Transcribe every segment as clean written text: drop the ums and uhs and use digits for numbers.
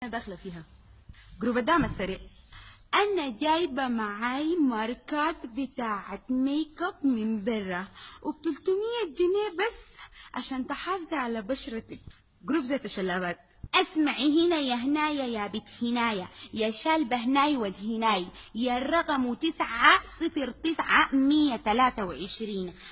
داخله فيها جروب الدعم السريع. انا جايبه معاي ماركات بتاعه ميك اب من برا وب300 جنيه بس عشان تحافظي على بشرتك. جروب زيت الشلابات. اسمعي هنا يا هنايا يا بنت هنايا يا شالبه هناي ود هناي يا الرقم 909-123.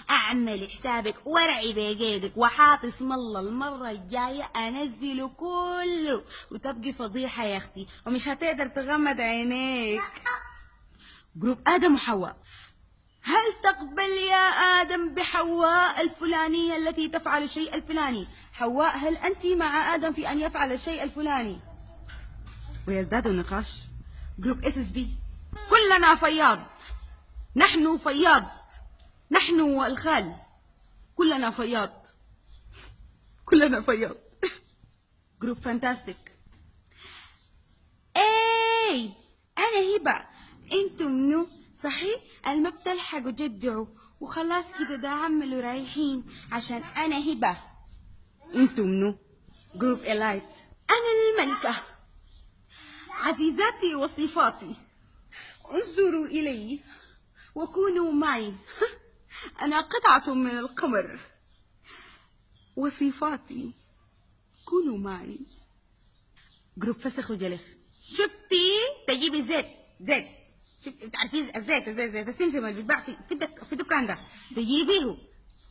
اعملي حسابك ورعي بقيدك وحاط اسم الله المره الجايه انزله كله وتبقي فضيحه يا اختي ومش هتقدر تغمض عينيك. جروب ادم وحواء. هل تقبل يا آدم بحواء الفلانية التي تفعل الشيء الفلاني؟ حواء هل أنت مع آدم في أن يفعل الشيء الفلاني؟ ويزداد النقاش. جروب SSB. كلنا فياض، نحن فياض، نحن والخال كلنا فياض، كلنا فياض. جروب فانتاستيك. اي انا هبه، انتم منو؟ صحيح الما بتلحقوا جدعوا وخلاص كده ده عملوا رايحين عشان انا هبه. انتم منو؟ جروب الايت. انا الملكه. عزيزاتي وصفاتي انظروا الي وكونوا معي. انا قطعه من القمر. وصفاتي كونوا معي. جروب فسخ وجلخ. شفتي تجيبي زيت تعرفين زيت السمسم اللي بيتباع في الدكان ده، تجيبيه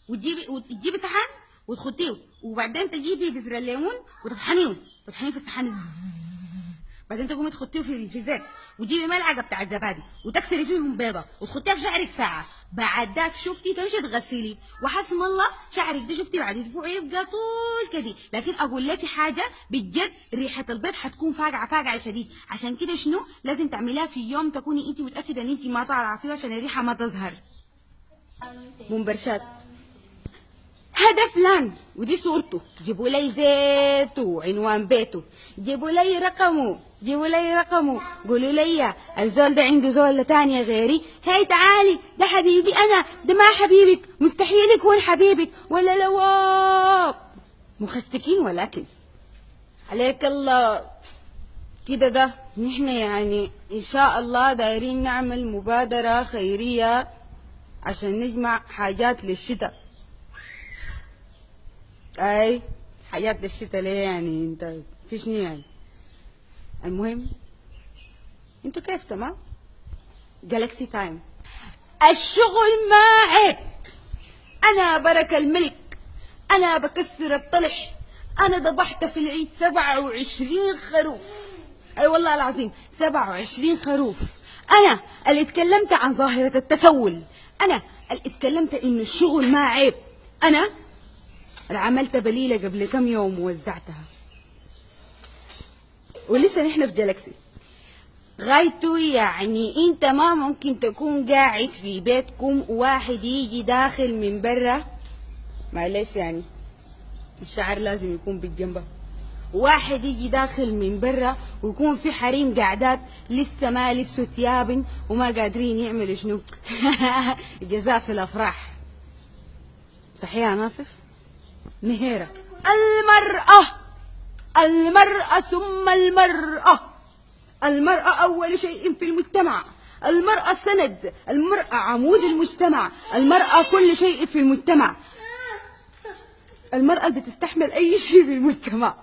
وتجيبي صحن وتخطيه وبعدين تجيبي بذر الليمون وتطحنيه في الصحن. بعدين تقومي تحطيه في زيت وتجيبي ملعقه بتاعت زبادي وتكسري فيهم بيضه وتحطيها في شعرك ساعه. بعد ذاك شفتي تمشي تغسلي وحسم الله شعرك ده شفتي بعد اسبوع يبقى طول كده. لكن اقول لك حاجه بجد، ريحه البيض حتكون فاقعه شديد. عشان كده شنو لازم تعمليها في يوم تكوني انت متاكده ان انت ما طالعه فيه عشان الريحه ما تظهر. منبرشات. هذا فلان ودي صورته، جيبوا لي زيته وعنوان بيته، جيبوا لي رقمه، قولوا لي الزول ده عنده زول تانية غيري. هاي تعالي ده حبيبي انا، ده ما حبيبك، مستحيل يكون حبيبك ولا لواب. مخستكين ولكن عليك الله كده. ده نحن يعني ان شاء الله دايرين نعمل مبادرة خيرية عشان نجمع حاجات للشتاء. اي حاجات للشتاء ليه يعني؟ انت في شنو يعني؟ المهم انتوا كيف تمام؟ جالكسي تايم. الشغل ما عيب. انا بركة الملك، انا بكسر الطلح، انا ذبحت في العيد 27 خروف. اي والله العظيم 27 خروف. انا اللي اتكلمت عن ظاهرة التسول، انا اللي اتكلمت انه الشغل ما عيب، انا عملت بليلة قبل كم يوم ووزعتها. ولسه نحن في جالكسي. غايته يعني انت ما ممكن تكون قاعد في بيتكم وواحد يجي داخل من برا، معلش يعني الشعر لازم يكون بالجنبه، واحد يجي داخل من برا ويكون في حريم قاعدات لسه ما لبسوا ثياب وما قادرين يعملوا شنو جزاء في الافراح. صحيح يا ناصف؟ مهيرة. المرأة ثم المرأة أول شيء في المجتمع، المرأة سند، المرأة عمود المجتمع، المرأة كل شيء في المجتمع، المرأة بتستحمل أي شيء في المجتمع.